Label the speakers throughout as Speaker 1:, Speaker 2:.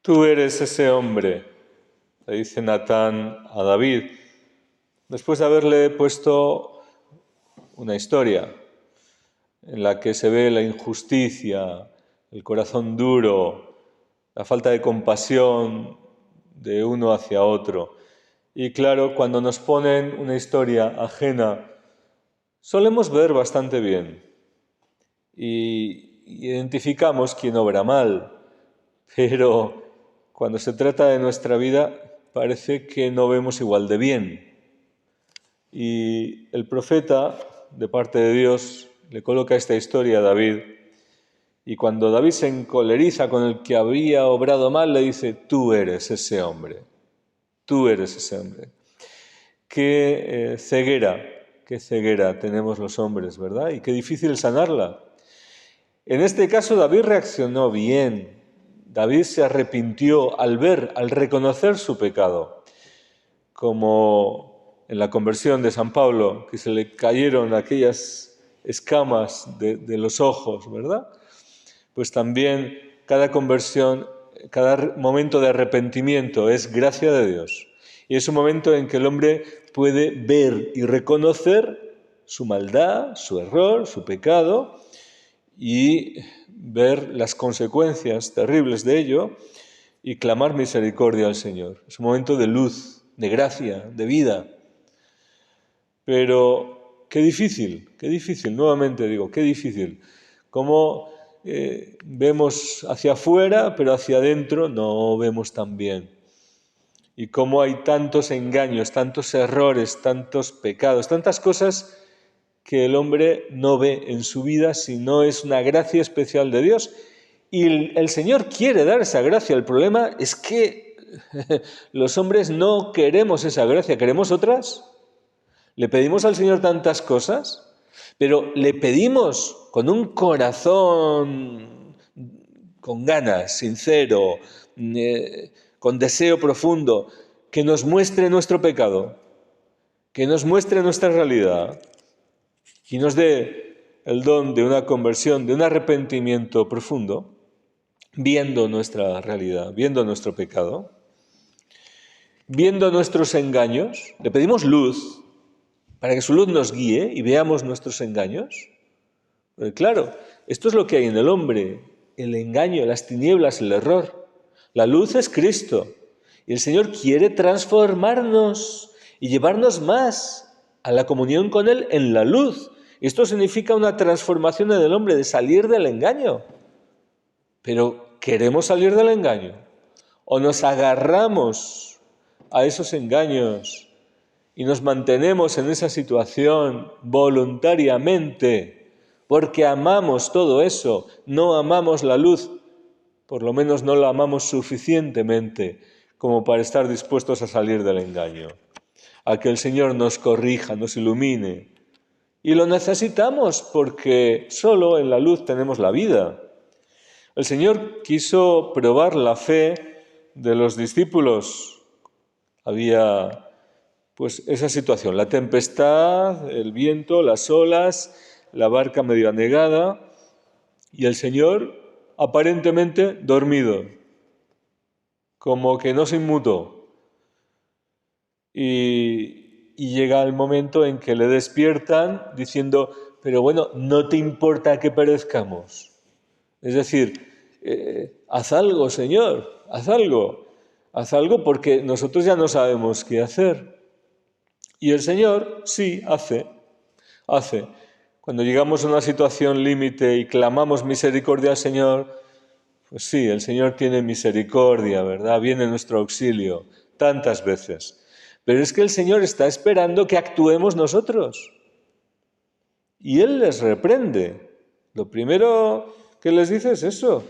Speaker 1: Tú eres ese hombre, le dice Natán a David, después de haberle puesto una historia en la que se ve la injusticia, el corazón duro, la falta de compasión de uno hacia otro. Y claro, cuando nos ponen una historia ajena, solemos ver bastante bien y identificamos quién obra mal, pero cuando se trata de nuestra vida parece que no vemos igual de bien. Y el profeta, de parte de Dios, le coloca esta historia a David, y cuando David se encoleriza con el que había obrado mal, le dice: tú eres ese hombre, tú eres ese hombre. Qué ceguera tenemos los hombres, ¿verdad? Y qué difícil sanarla. En este caso David reaccionó bien. David se arrepintió al reconocer su pecado, como en la conversión de San Pablo, que se le cayeron aquellas escamas de los ojos, ¿verdad? Pues también cada conversión, cada momento de arrepentimiento es gracia de Dios. Y es un momento en que el hombre puede ver y reconocer su maldad, su error, su pecado, y ver las consecuencias terribles de ello y clamar misericordia al Señor. Es un momento de luz, de gracia, de vida. Pero qué difícil, nuevamente digo, qué difícil. Cómo vemos hacia afuera, pero hacia adentro no vemos tan bien. Y cómo hay tantos engaños, tantos errores, tantos pecados, tantas cosas que el hombre no ve en su vida si no es una gracia especial de Dios. Y el Señor quiere dar esa gracia. El problema es que los hombres no queremos esa gracia, queremos otras. Le pedimos al Señor tantas cosas, pero le pedimos con un corazón con ganas, sincero, con deseo profundo, que nos muestre nuestro pecado, que nos muestre nuestra realidad y nos dé el don de una conversión, de un arrepentimiento profundo, viendo nuestra realidad, viendo nuestro pecado, viendo nuestros engaños. Le pedimos luz para que su luz nos guíe y veamos nuestros engaños. Porque claro, esto es lo que hay en el hombre, el engaño, las tinieblas, el error. La luz es Cristo y el Señor quiere transformarnos y llevarnos más a la comunión con Él en la luz. Esto significa una transformación en el hombre, de salir del engaño. Pero ¿queremos salir del engaño? ¿O nos agarramos a esos engaños y nos mantenemos en esa situación voluntariamente porque amamos todo eso, no amamos la luz, por lo menos no la amamos suficientemente como para estar dispuestos a salir del engaño? A que el Señor nos corrija, nos ilumine. Y lo necesitamos porque solo en la luz tenemos la vida. El Señor quiso probar la fe de los discípulos. Había pues esa situación, la tempestad, el viento, las olas, la barca medio anegada y el Señor aparentemente dormido, como que no se inmutó. Y llega el momento en que le despiertan diciendo: pero bueno, ¿no te importa que perezcamos? Es decir, haz algo, Señor, haz algo porque nosotros ya no sabemos qué hacer. Y el Señor sí hace. Cuando llegamos a una situación límite y clamamos misericordia al Señor, pues sí, el Señor tiene misericordia, ¿verdad? Viene en nuestro auxilio tantas veces. Pero es que el Señor está esperando que actuemos nosotros. Y Él les reprende. Lo primero que les dice es eso.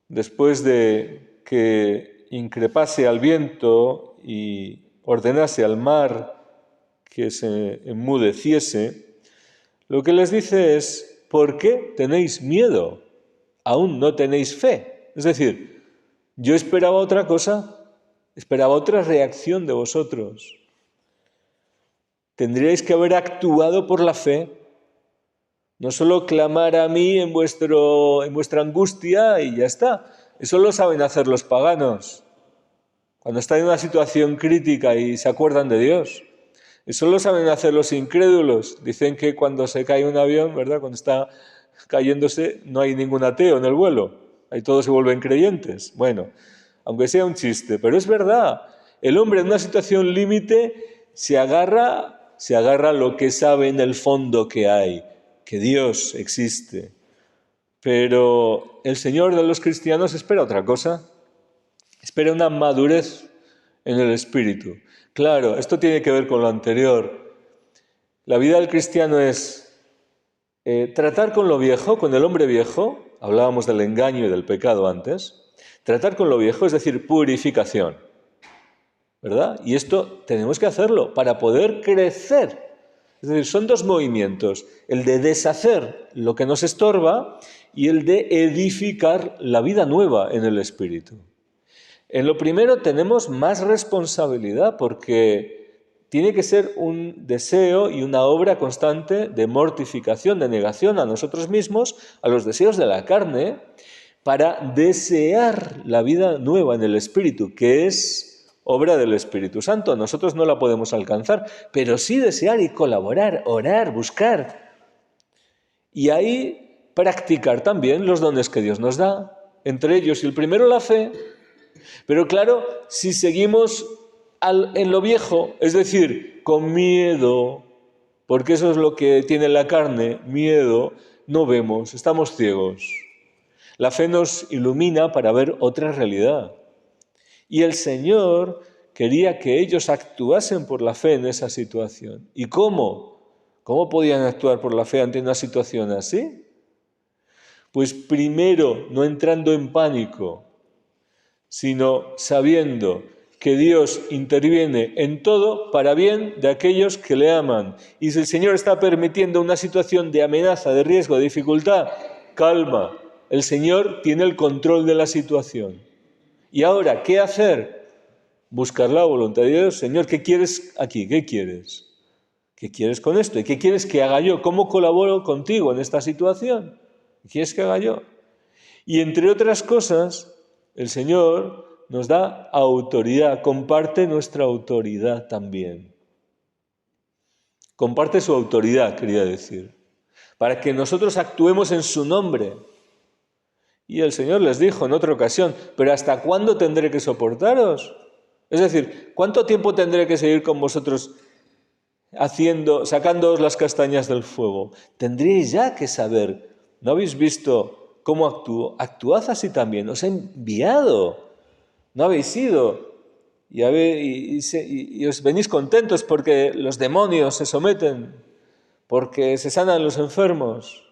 Speaker 1: Después de que increpase al viento y ordenase al mar que se enmudeciese, lo que les dice es: ¿por qué tenéis miedo? ¿Aún no tenéis fe? Es decir, yo esperaba otra cosa. Esperaba otra reacción de vosotros. Tendríais que haber actuado por la fe. No solo clamar a mí en vuestra angustia y ya está. Eso lo saben hacer los paganos, cuando están en una situación crítica y se acuerdan de Dios. Eso lo saben hacer los incrédulos. Dicen que cuando se cae un avión, ¿verdad?, cuando está cayéndose, no hay ningún ateo en el vuelo. Ahí todos se vuelven creyentes. Bueno, aunque sea un chiste, pero es verdad. El hombre en una situación límite se agarra a lo que sabe en el fondo que hay, que Dios existe. Pero el Señor de los cristianos espera otra cosa. Espera una madurez en el espíritu. Claro, esto tiene que ver con lo anterior. La vida del cristiano es tratar con lo viejo, con el hombre viejo. Hablábamos del engaño y del pecado antes. Tratar con lo viejo, es decir, purificación, ¿verdad? Y esto tenemos que hacerlo para poder crecer. Es decir, son dos movimientos, el de deshacer lo que nos estorba y el de edificar la vida nueva en el espíritu. En lo primero tenemos más responsabilidad porque tiene que ser un deseo y una obra constante de mortificación, de negación a nosotros mismos, a los deseos de la carne, para desear la vida nueva en el espíritu, que es obra del Espíritu Santo. Nosotros no la podemos alcanzar, pero sí desear y colaborar, orar, buscar. Y ahí practicar también los dones que Dios nos da, entre ellos el primero la fe. Pero claro, si seguimos en lo viejo, es decir, con miedo, porque eso es lo que tiene la carne, miedo, no vemos, estamos ciegos. La fe nos ilumina para ver otra realidad. Y el Señor quería que ellos actuasen por la fe en esa situación. ¿Y cómo? ¿Cómo podían actuar por la fe ante una situación así? Pues primero, no entrando en pánico, sino sabiendo que Dios interviene en todo para bien de aquellos que le aman. Y si el Señor está permitiendo una situación de amenaza, de riesgo, de dificultad, calma, el Señor tiene el control de la situación. Y ahora, ¿qué hacer? Buscar la voluntad de Dios. Señor, ¿qué quieres aquí? ¿Qué quieres? ¿Qué quieres con esto? ¿Y qué quieres que haga yo? ¿Cómo colaboro contigo en esta situación? ¿Qué quieres que haga yo? Y entre otras cosas, el Señor nos da autoridad, comparte nuestra autoridad también. Comparte su autoridad, quería decir, para que nosotros actuemos en su nombre. Y el Señor les dijo en otra ocasión, ¿pero hasta cuándo tendré que soportaros? Es decir, ¿cuánto tiempo tendré que seguir con vosotros sacándoos las castañas del fuego? Tendréis ya que saber. ¿No habéis visto cómo actúo? Actuad así también. Os he enviado. No habéis ido. Y os venís contentos porque los demonios se someten, porque se sanan los enfermos.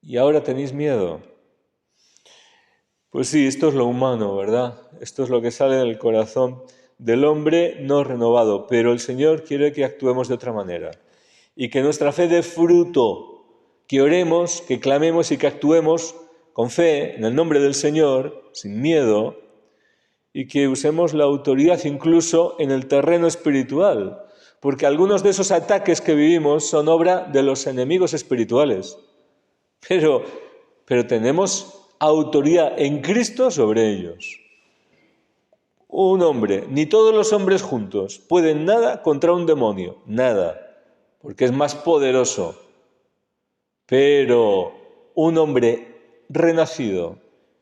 Speaker 1: Y ahora tenéis miedo. Pues sí, esto es lo humano, ¿verdad? Esto es lo que sale del corazón del hombre no renovado, pero el Señor quiere que actuemos de otra manera y que nuestra fe dé fruto, que oremos, que clamemos y que actuemos con fe en el nombre del Señor, sin miedo, y que usemos la autoridad incluso en el terreno espiritual, porque algunos de esos ataques que vivimos son obra de los enemigos espirituales, pero tenemos autoridad en Cristo sobre ellos. Un hombre, ni todos los hombres juntos pueden nada contra un demonio, nada, porque es más poderoso. Pero un hombre renacido,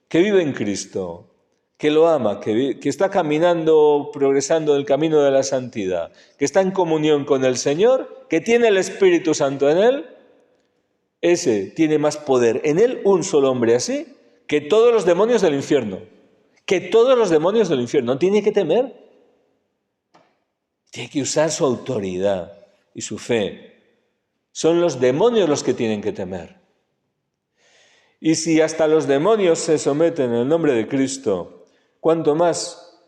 Speaker 1: que vive en Cristo, que lo ama, que está caminando, progresando en el camino de la santidad, que está en comunión con el Señor, que tiene el Espíritu Santo en él, ese tiene más poder en él, un solo hombre así, que todos los demonios del infierno. Que todos los demonios del infierno. No tiene que temer. Tiene que usar su autoridad y su fe. Son los demonios los que tienen que temer. Y si hasta los demonios se someten en el nombre de Cristo, cuanto más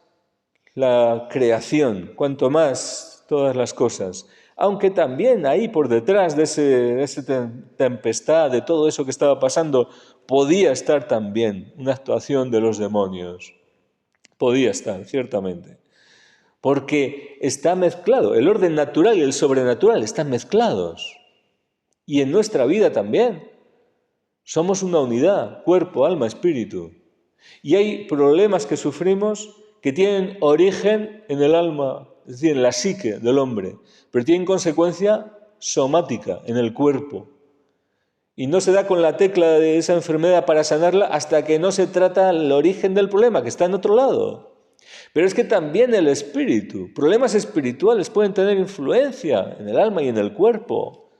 Speaker 1: la creación, cuanto más todas las cosas. Aunque también ahí por detrás de esa tempestad, de todo eso que estaba pasando, podía estar también una actuación de los demonios. Podía estar, ciertamente. Porque está mezclado, el orden natural y el sobrenatural están mezclados. Y en nuestra vida también. Somos una unidad, cuerpo, alma, espíritu. Y hay problemas que sufrimos que tienen origen en el alma, es decir, en la psique del hombre, pero tienen consecuencia somática en el cuerpo. Y no se da con la tecla de esa enfermedad para sanarla hasta que no se trata el origen del problema, que está en otro lado. Pero es que también el espíritu, problemas espirituales pueden tener influencia en el alma y en el cuerpo.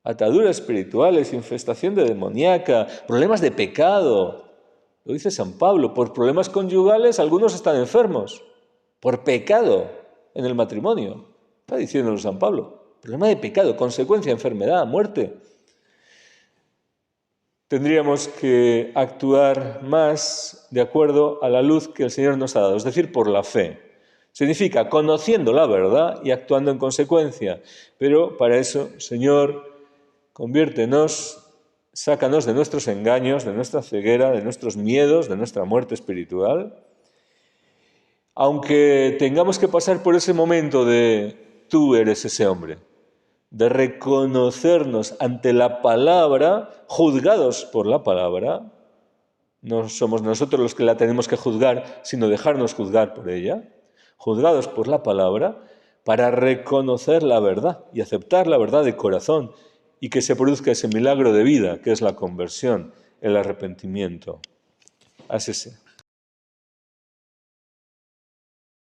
Speaker 1: Ataduras espirituales, infestación de demoníaca, problemas de pecado. Lo dice San Pablo, por problemas conyugales algunos están enfermos, por pecado en el matrimonio. Está diciéndolo San Pablo. Problema de pecado, consecuencia, enfermedad, muerte. Tendríamos que actuar más de acuerdo a la luz que el Señor nos ha dado, es decir, por la fe. Significa conociendo la verdad y actuando en consecuencia. Pero para eso, Señor, conviértenos, sácanos de nuestros engaños, de nuestra ceguera, de nuestros miedos, de nuestra muerte espiritual. Aunque tengamos que pasar por ese momento de tú eres ese hombre, de reconocernos ante la palabra, juzgados por la palabra, no somos nosotros los que la tenemos que juzgar, sino dejarnos juzgar por ella, juzgados por la palabra, para reconocer la verdad y aceptar la verdad de corazón y que se produzca ese milagro de vida, que es la conversión, el arrepentimiento. Así sea.